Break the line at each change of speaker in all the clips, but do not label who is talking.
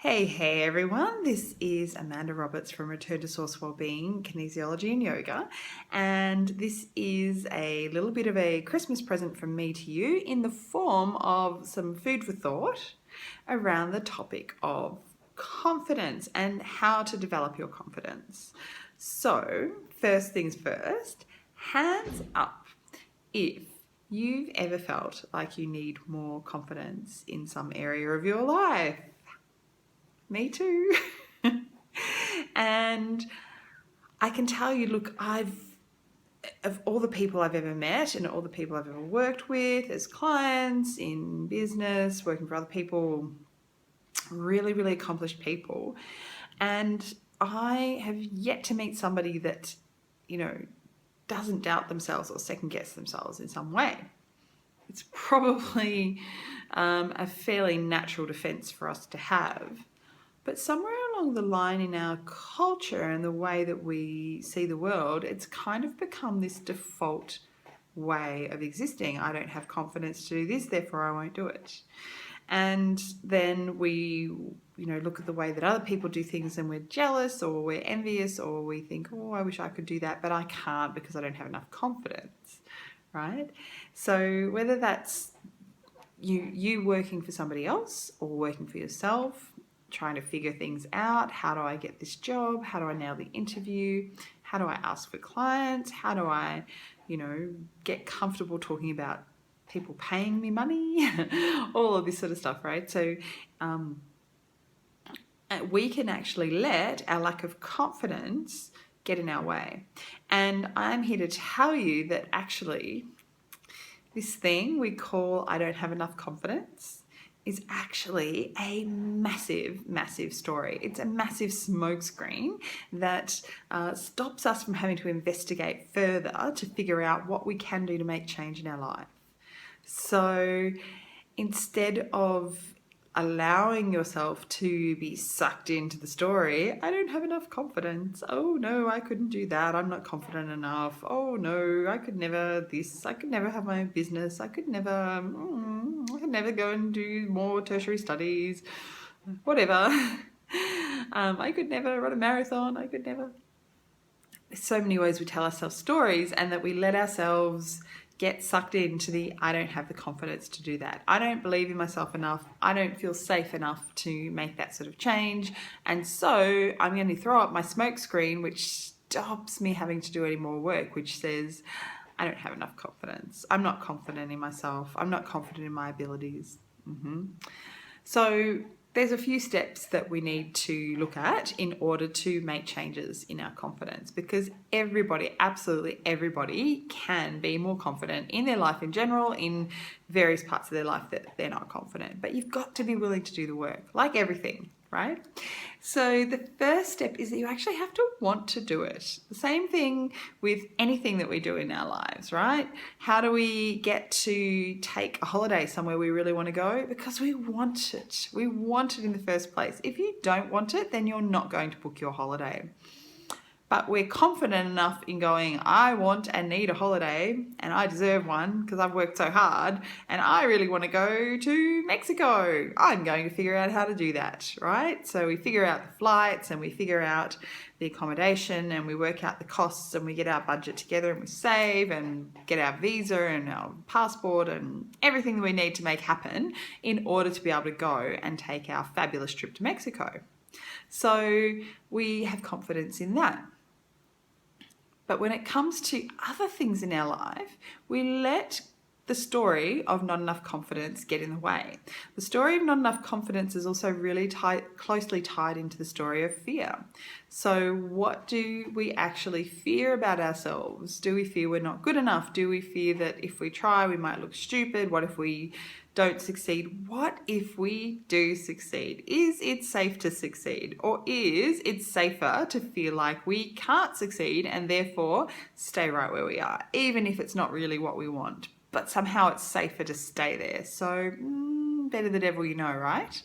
Hey everyone, this is Amanda Roberts from Return to Source Wellbeing, Kinesiology and Yoga, and this is a little bit of a Christmas present from me to you in the form of some food for thought around the topic of confidence and how to develop your confidence. So, first things first, hands up if you've ever felt like you need more confidence in some area of your life. Me too. And I can tell you, look, of all the people I've ever met and all the people I've ever worked with as clients, in business, working for other people, really, really accomplished people. And I have yet to meet somebody that, doesn't doubt themselves or second guess themselves in some way. It's probably a fairly natural defense for us to have. But somewhere along the line in our culture and the way that we see the world, it's kind of become this default way of existing. I don't have confidence to do this, therefore I won't do it. And then we, look at the way that other people do things and we're jealous or we're envious or we think, oh, I wish I could do that, but I can't because I don't have enough confidence, right? So whether that's you working for somebody else or working for yourself, trying to figure things out. How do I get this job? How do I nail the interview? How do I ask for clients? How do I, get comfortable talking about people paying me money? All of this sort of stuff, right? So we can actually let our lack of confidence get in our way. And I'm here to tell you that actually this thing we call I don't have enough confidence is actually a massive, massive story. It's a massive smokescreen that stops us from having to investigate further to figure out what we can do to make change in our life. So instead of allowing yourself to be sucked into the story, I don't have enough confidence. Oh no, I couldn't do that. I'm not confident enough. Oh no, I could never this. I could never have my own business. I could never go and do more tertiary studies. Whatever. I could never run a marathon. I could never. There's so many ways we tell ourselves stories and that we let ourselves get sucked into the I don't have the confidence to do that. I don't believe in myself enough. I don't feel safe enough to make that sort of change. And so I'm going to throw up my smoke screen, which stops me having to do any more work, which says I don't have enough confidence. I'm not confident in myself. I'm not confident in my abilities. So there's a few steps that we need to look at in order to make changes in our confidence, because everybody, absolutely everybody, can be more confident in their life in general, in various parts of their life that they're not confident. But you've got to be willing to do the work, like everything, right? So the first step is that you actually have to want to do it. The same thing with anything that we do in our lives, right? How do we get to take a holiday somewhere we really want to go? Because we want it. We want it in the first place. If you don't want it, then you're not going to book your holiday. But we're confident enough in going, I want and need a holiday and I deserve one because I've worked so hard and I really want to go to Mexico. I'm going to figure out how to do that, right? So we figure out the flights and we figure out the accommodation and we work out the costs and we get our budget together and we save and get our visa and our passport and everything that we need to make happen in order to be able to go and take our fabulous trip to Mexico. So we have confidence in that. But when it comes to other things in our life, we let the story of not enough confidence get in the way. The story of not enough confidence is also really closely tied into the story of fear. So what do we actually fear about ourselves? Do we fear we're not good enough? Do we fear that if we try, we might look stupid? What if we don't succeed? What if we do succeed? Is it safe to succeed? Or is it safer to feel like we can't succeed and therefore stay right where we are, even if it's not really what we want? But somehow it's safer to stay there. So better the devil you know, right?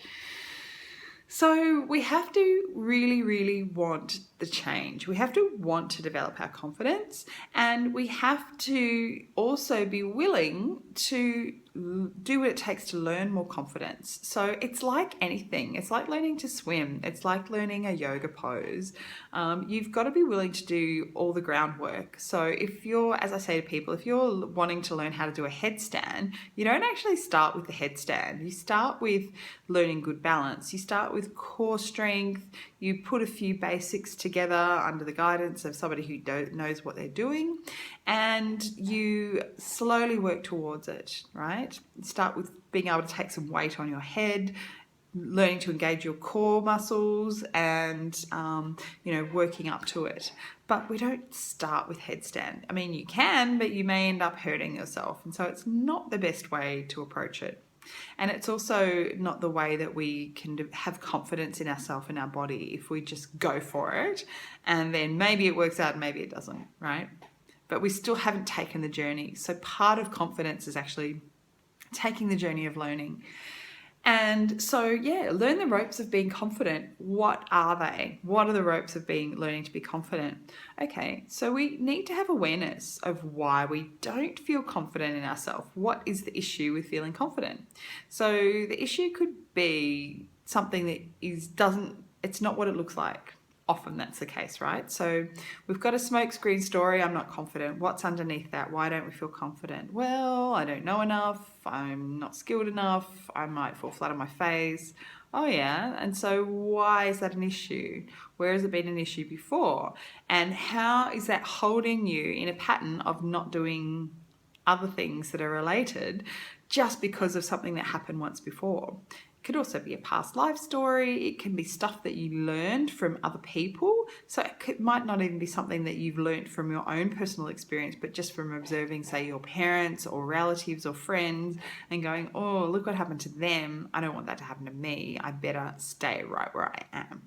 So we have to really, really want the change. We have to want to develop our confidence, and we have to also be willing to do what it takes to learn more confidence. So it's like anything. It's like learning to swim. It's like learning a yoga pose. You've got to be willing to do all the groundwork. So if you're, as I say to people, if you're wanting to learn how to do a headstand, you don't actually start with the headstand. You start with learning good balance. You start with core strength. You put a few basics together under the guidance of somebody who knows what they're doing, and you slowly work towards it, right? Start with being able to take some weight on your head, learning to engage your core muscles, and working up to it. But we don't start with headstand. I mean, you can, but you may end up hurting yourself, and so it's not the best way to approach it. And it's also not the way that we can have confidence in ourselves and our body if we just go for it, and then maybe it works out and maybe it doesn't, right? But we still haven't taken the journey. So part of confidence is actually taking the journey of learning. And so, learn the ropes of being confident. What are they? What are the ropes of learning to be confident? Okay, so we need to have awareness of why we don't feel confident in ourselves. What is the issue with feeling confident? So the issue could be something that it's not what it looks like. Often that's the case, right? So we've got a smokescreen story. I'm not confident. What's underneath that? Why don't we feel confident? Well, I don't know enough. I'm not skilled enough. I might fall flat on my face. Oh yeah. And so why is that an issue? Where has it been an issue before? And how is that holding you in a pattern of not doing other things that are related just because of something that happened once before? It could also be a past life story. It can be stuff that you learned from other people. So it might not even be something that you've learned from your own personal experience, but just from observing, say, your parents or relatives or friends and going, oh, look what happened to them. I don't want that to happen to me. I better stay right where I am.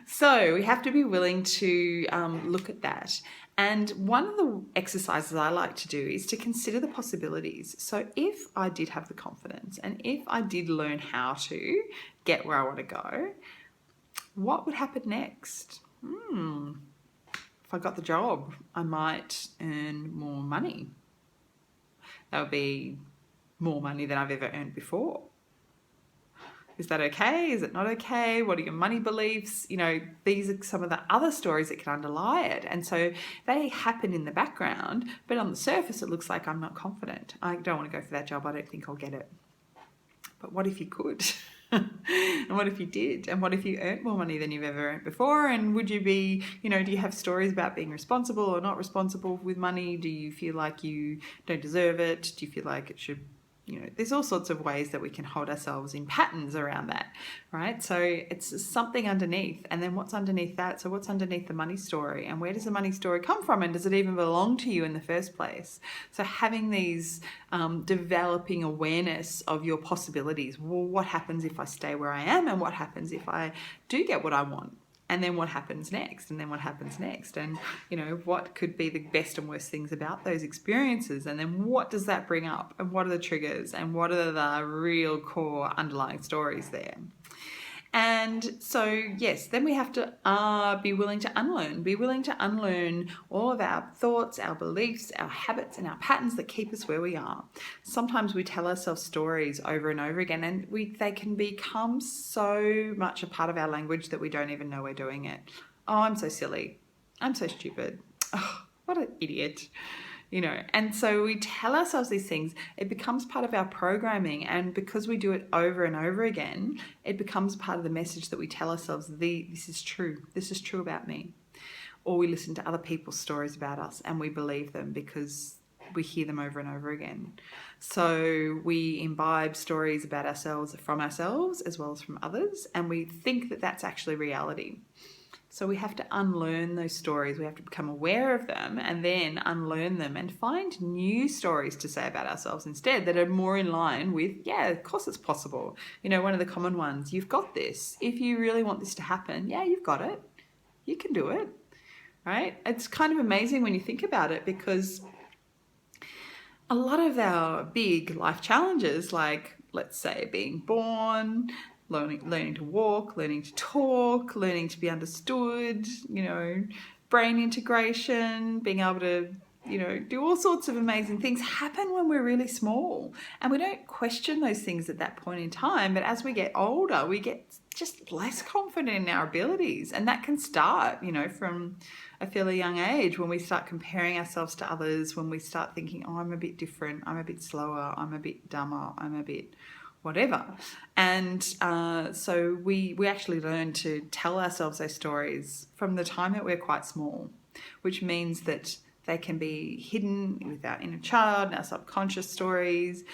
So we have to be willing to look at that. And one of the exercises I like to do is to consider the possibilities. So if I did have the confidence and if I did learn how to get where I want to go, what would happen next? If I got the job, I might earn more money. That would be more money than I've ever earned before. Is that okay? Is it not okay? What are your money beliefs? These are some of the other stories that can underlie it. And so they happen in the background, but on the surface, it looks like I'm not confident. I don't want to go for that job. I don't think I'll get it. But what if you could? And what if you did? And what if you earned more money than you've ever earned before? And would you be, do you have stories about being responsible or not responsible with money? Do you feel like you don't deserve it? Do you feel like it should there's all sorts of ways that we can hold ourselves in patterns around that, right? So it's something underneath. And then what's underneath that? So what's underneath the money story? And where does the money story come from? And does it even belong to you in the first place? So having these, developing awareness of your possibilities. Well, what happens if I stay where I am? And what happens if I do get what I want? And then what happens next? And then what happens next? And, what could be the best and worst things about those experiences? And then what does that bring up? And what are the triggers? And what are the real core underlying stories there? And so, yes, then we have to be willing to unlearn all of our thoughts, our beliefs, our habits, and our patterns that keep us where we are. Sometimes we tell ourselves stories over and over again, and they can become so much a part of our language that we don't even know we're doing it. Oh, I'm so silly. I'm so stupid. Oh, what an idiot. And so we tell ourselves these things. It becomes part of our programming, and because we do it over and over again, it becomes part of the message that we tell ourselves, this is true about me. Or we listen to other people's stories about us and we believe them because we hear them over and over again. So we imbibe stories about ourselves from ourselves as well as from others, and we think that that's actually reality. So we have to unlearn those stories. We have to become aware of them and then unlearn them and find new stories to say about ourselves instead that are more in line with, yeah, of course it's possible. One of the common ones, you've got this. If you really want this to happen, yeah, you've got it. You can do it, right? It's kind of amazing when you think about it, because a lot of our big life challenges, like let's say being born, learning to walk, learning to talk, learning to be understood, brain integration, being able to, do all sorts of amazing things happen when we're really small. And we don't question those things at that point in time. But as we get older, we get just less confident in our abilities. And that can start, from a fairly young age, when we start comparing ourselves to others, when we start thinking, oh, I'm a bit different, I'm a bit slower, I'm a bit dumber, I'm a bit whatever. And so we actually learn to tell ourselves those stories from the time that we're quite small, which means that they can be hidden with our inner child and our subconscious stories,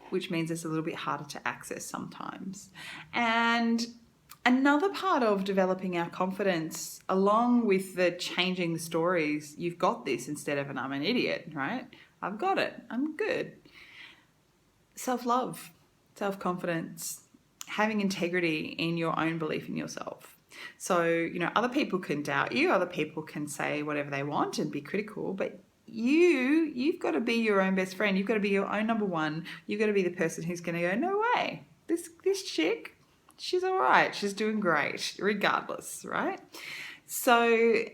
which means it's a little bit harder to access sometimes. And another part of developing our confidence, along with the changing the stories, you've got this instead of an I'm an idiot, right? I've got it, I'm good. Self-love, self-confidence, having integrity in your own belief in yourself. So, other people can doubt you, other people can say whatever they want and be critical, but you've got to be your own best friend. You've got to be your own number one. You've got to be the person who's going to go, no way, this chick, she's all right, she's doing great, regardless, right? So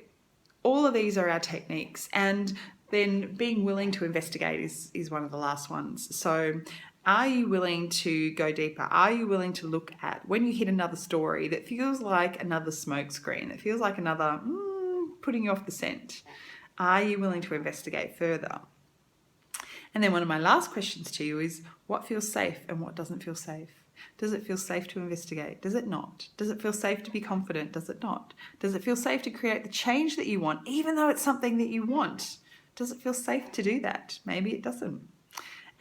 all of these are our techniques, and then being willing to investigate is one of the last ones. So are you willing to go deeper? Are you willing to look at when you hit another story that feels like another smoke screen, that feels like another putting you off the scent? Are you willing to investigate further? And then one of my last questions to you is, what feels safe and what doesn't feel safe? Does it feel safe to investigate? Does it not? Does it feel safe to be confident? Does it not? Does it feel safe to create the change that you want, even though it's something that you want? Does it feel safe to do that? Maybe it doesn't.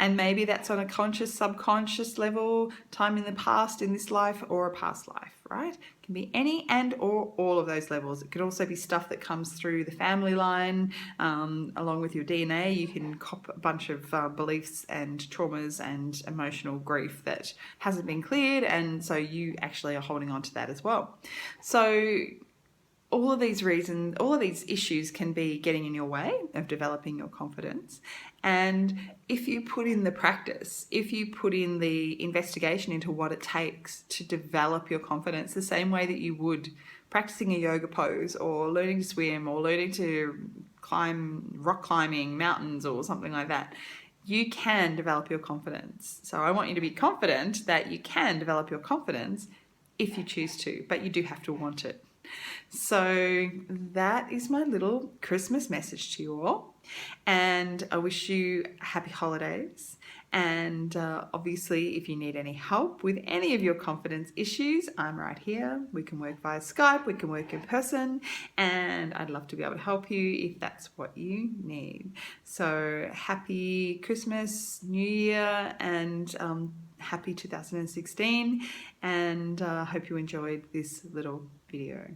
And maybe that's on a conscious, subconscious level, time in the past, in this life, or a past life, right? It can be any and or all of those levels. It could also be stuff that comes through the family line, along with your DNA. You can cop a bunch of beliefs and traumas and emotional grief that hasn't been cleared, and so you actually are holding on to that as well. So all of these reasons, all of these issues can be getting in your way of developing your confidence. And if you put in the practice, if you put in the investigation into what it takes to develop your confidence, the same way that you would practicing a yoga pose or learning to swim or learning to rock climbing mountains or something like that, you can develop your confidence. So I want you to be confident that you can develop your confidence if you choose to, but you do have to want it. So that is my little Christmas message to you all, and I wish you happy holidays. And obviously, if you need any help with any of your confidence issues, I'm right here. We can work via Skype, we can work in person, and I'd love to be able to help you if that's what you need. So happy Christmas, New Year, and happy 2016, and hope you enjoyed this little video.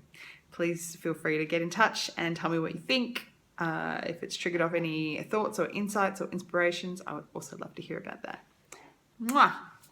Please feel free to get in touch and tell me what you think. If it's triggered off any thoughts or insights or inspirations, I would also love to hear about that. Mwah!